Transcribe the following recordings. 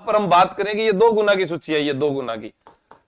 पर हम बात करेंगे ये 2 गुना की सूची है, ये 2 गुना की,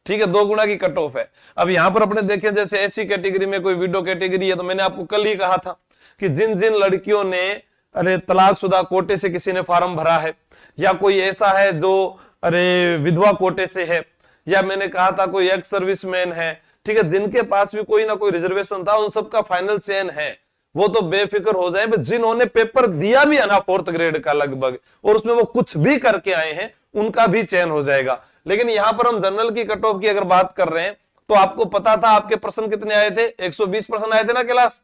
ठीक है, 2 गुना की कट ऑफ है। अब यहां पर अपने देखें जैसे एसी कैटेगरी में कोई विडो कैटेगरी है, तो मैंने आपको कल ही कहा था कि जिन जिन लड़कियों ने अरे तलाकशुदा कोटे से किसी ने फॉर्म भरा है, या कोई ऐसा है जो अरे विधवा कोटे से है, या मैंने कहा था कोई एक्स सर्विसमैन है, ठीक है, जिनके पास भी कोई ना कोई रिजर्वेशन था, उन सबका फाइनल चयन है, वो तो बेफिक्र हो जाए। जिन्होंने पेपर दिया भी है ना 4th ग्रेड का लगभग, और उसमें वो कुछ भी करके आए हैं, उनका भी चयन हो जाएगा। लेकिन यहां पर हम जनरल की कट ऑफ की अगर बात कर रहे हैं, तो आपको पता था आपके प्रश्न कितने आए थे, 120 प्रश्न आए थे ना क्लास,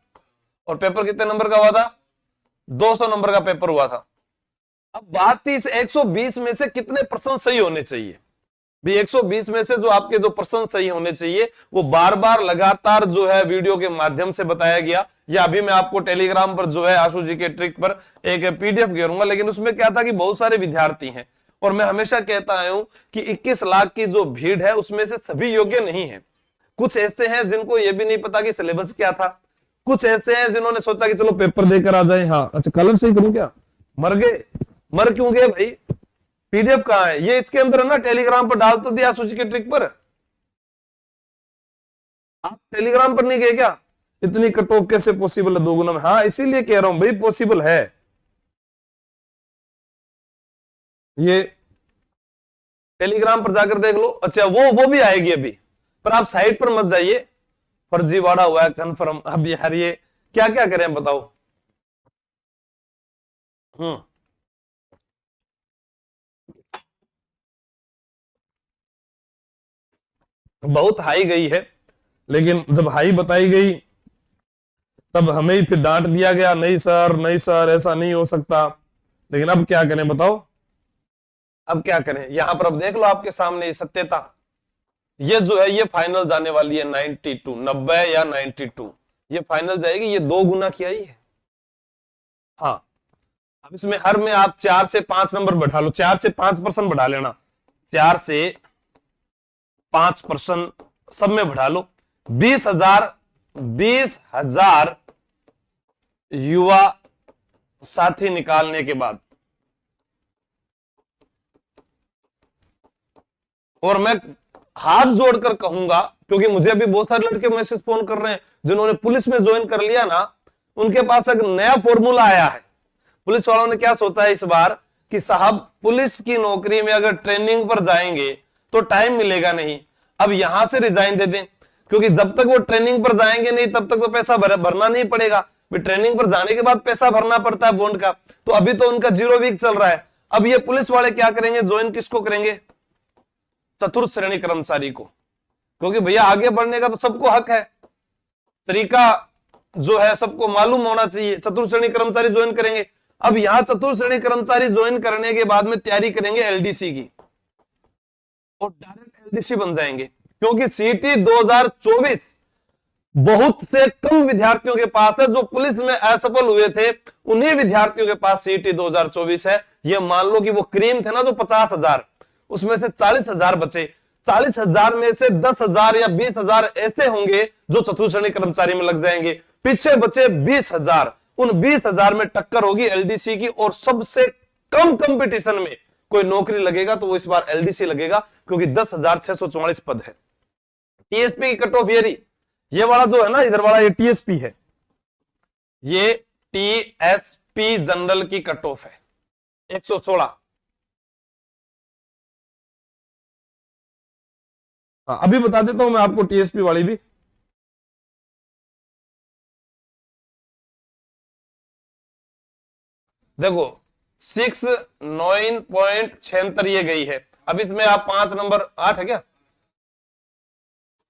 और पेपर कितने नंबर का हुआ था, 200 नंबर का पेपर हुआ था। अब बात थी इस 120 में से कितने प्रश्न सही होने चाहिए भी। 120 में से जो आपके जो प्रश्न सही होने चाहिए, वो बार बार लगातार जो है वीडियो के माध्यम से बताया गया, या अभी मैं आपको टेलीग्राम पर जो है आशु जी के ट्रिक पर एक पीडीएफ करूंगा। लेकिन उसमें क्या था कि बहुत सारे विद्यार्थी हैं, और मैं हमेशा कहता आया हूं कि 21 लाख की जो भीड़ है उसमें से सभी योग्य नहीं है। कुछ ऐसे हैं जिनको यह भी नहीं पता कि सिलेबस क्या था, कुछ ऐसे हैं जिन्होंने सोचा कि चलो पेपर देकर आ जाए। हाँ अच्छा, कलर सही करूं क्या, मर गए, मर क्यों गए भाई, पीडीएफ कहां है, ये इसके अंदर है ना, टेलीग्राम पर डाल तो दिया सूची के ट्रिक पर। आप टेलीग्राम पर नहीं गए क्या, इतनी कट ऑफ कैसे पॉसिबल है 2 गुना में। हाँ इसीलिए कह रहा हूं भाई पॉसिबल है, ये टेलीग्राम पर जाकर देख लो। अच्छा वो भी आएगी अभी, पर आप साइट पर मत जाइए, फर्जीवाड़ा हुआ है कंफर्म। अब यार ये क्या क्या करें बताओ। बहुत हाई गई है, लेकिन जब हाई बताई गई तब हमें ही फिर डांट दिया गया, नहीं सर नहीं सर ऐसा नहीं हो सकता। लेकिन अब क्या करें बताओ, अब क्या करें। यहां पर अब देख लो आपके सामने ये सत्यता, ये जो है ये फाइनल जाने वाली है 92, 90 या 92, ये फाइनल जाएगी, ये 2 गुना की आई है। हाँ अब इसमें हर में आप 4 से 5 नंबर बढ़ा लो, 4 से 5% बढ़ा लेना, 4 से 5% सब में बढ़ा लो। 20,000 युवा साथी निकालने के बाद, और मैं हाथ जोड़कर कहूंगा, क्योंकि मुझे अभी बहुत सारे लड़के मैसेज फोन कर रहे हैं जिन्होंने पुलिस में ज्वाइन कर लिया ना, उनके पास एक नया फॉर्मूला आया है। पुलिस वालों ने क्या सोचा है इस बार कि साहब पुलिस की नौकरी में अगर ट्रेनिंग पर जाएंगे तो टाइम मिलेगा नहीं, अब यहां से रिजाइन दे दें, क्योंकि जब तक वो ट्रेनिंग पर जाएंगे नहीं तब तक तो पैसा भरना नहीं पड़ेगा। ट्रेनिंग पर जाने के बाद पैसा भरना पड़ता है बॉन्ड का, तो अभी तो उनका 0 वीक चल रहा है। अब ये पुलिस वाले क्या करेंगे, ज्वाइन किसको करेंगे, चतुर्थ श्रेणी कर्मचारी को, क्योंकि भैया आगे बढ़ने का तो सबको हक है, तरीका जो है सबको मालूम होना चाहिए। चतुर्थ श्रेणी कर्मचारी ज्वाइन करेंगे। अब यहां चतुर्थ श्रेणी कर्मचारी ज्वाइन करने के बाद में तैयारी करेंगे एलडीसी की, और डायरेक्ट एलडीसी बन जाएंगे, क्योंकि सीटी 2024 बहुत से कम विद्यार्थियों के पास है। जो पुलिस में असफल हुए थे उन्हीं विद्यार्थियों के पास सीटी 2024 है। ये मान लो कि वो क्रीम थे ना जो 50,000, उसमें से 40,000 बचे, 40,000 में से 10,000 या 20,000 ऐसे होंगे जो चतुर्थ श्रेणी कर्मचारी में लग जाएंगे, पीछे बचे 20,000। उन 20,000 में टक्कर होगी एलडीसी की, और सबसे कम कंपटीशन में कोई नौकरी लगेगा तो वो इस बार एलडीसी लगेगा, क्योंकि 10,644 पद है। टीएसपी की कट ऑफ ये वाला जो है ना इधर वाला, ये टीएसपी है, ये टीएसपी जनरल की कट ऑफ है 116। अभी बता देता हूं मैं आपको टीएसपी वाली भी। देखो 69.76 ये गई है। अब इसमें आप 5 नंबर 8 है क्या,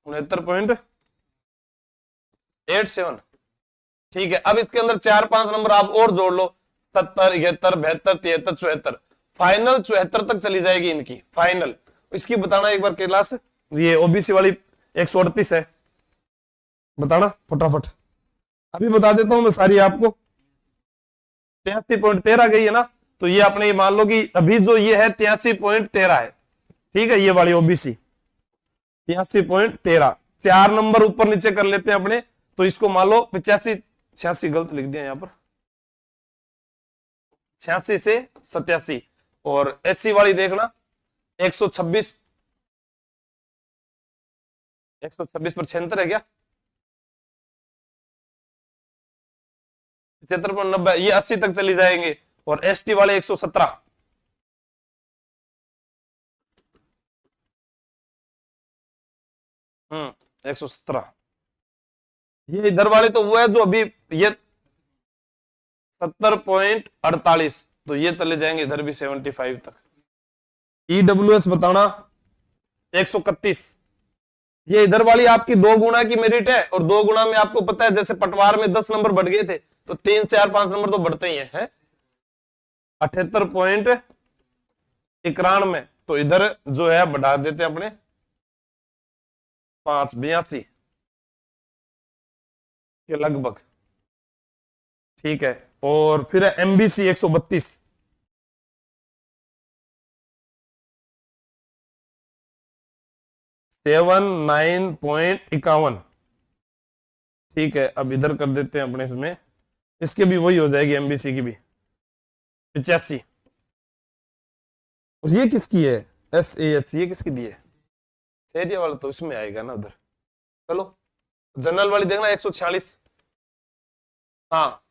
69.87, ठीक है। अब इसके अंदर 4-5 नंबर आप और जोड़ लो, 70, 71, 72, 73, 74, फाइनल 74 तक चली जाएगी इनकी फाइनल। इसकी बताना एक बार क्लास, ये ओबीसी वाली 138 है, बताना फटाफट। अभी बता देता हूं मैं सारी आपको। 83.13 गई है ना, तो ये आपने ये मान लो कि अभी जो ये है 83.13 है, ठीक है, ये वाली ओबीसी 83.13, 4 नंबर ऊपर नीचे कर लेते हैं अपने, तो इसको मान लो 85, 86 गलत लिख दिया यहां पर, 86 से 87। और एससी वाली देखना 126 126 पर 76 है क्या? 75.90, ये 80 तक चली जाएंगे। और एसटी वाले 117, हम्म, 117। ये इधर वाले तो वो है जो अभी ये 70.48, तो ये चले जाएंगे इधर भी 75 तक। ईडब्ल्यूएस बताना 131, ये इधर वाली आपकी 2 गुना की मेरिट है, और 2 गुना में आपको पता है जैसे पटवार में 10 नंबर बढ़ गए थे, तो 3 4 5 नंबर तो बढ़ते ही है 78.91, तो इधर जो है बढ़ा देते अपने 582 के लगभग, ठीक है। और फिर एमबीसी 132, 79.51, ठीक है। अब इधर कर देते हैं अपने इसमें, इसके भी वही हो जाएगी, एमबीसी की भी 85। और ये किसकी है? SAH, ये किसकी दी है? एरिया वाला तो इसमें आएगा ना उधर। चलो जनरल वाली देखना 146, हाँ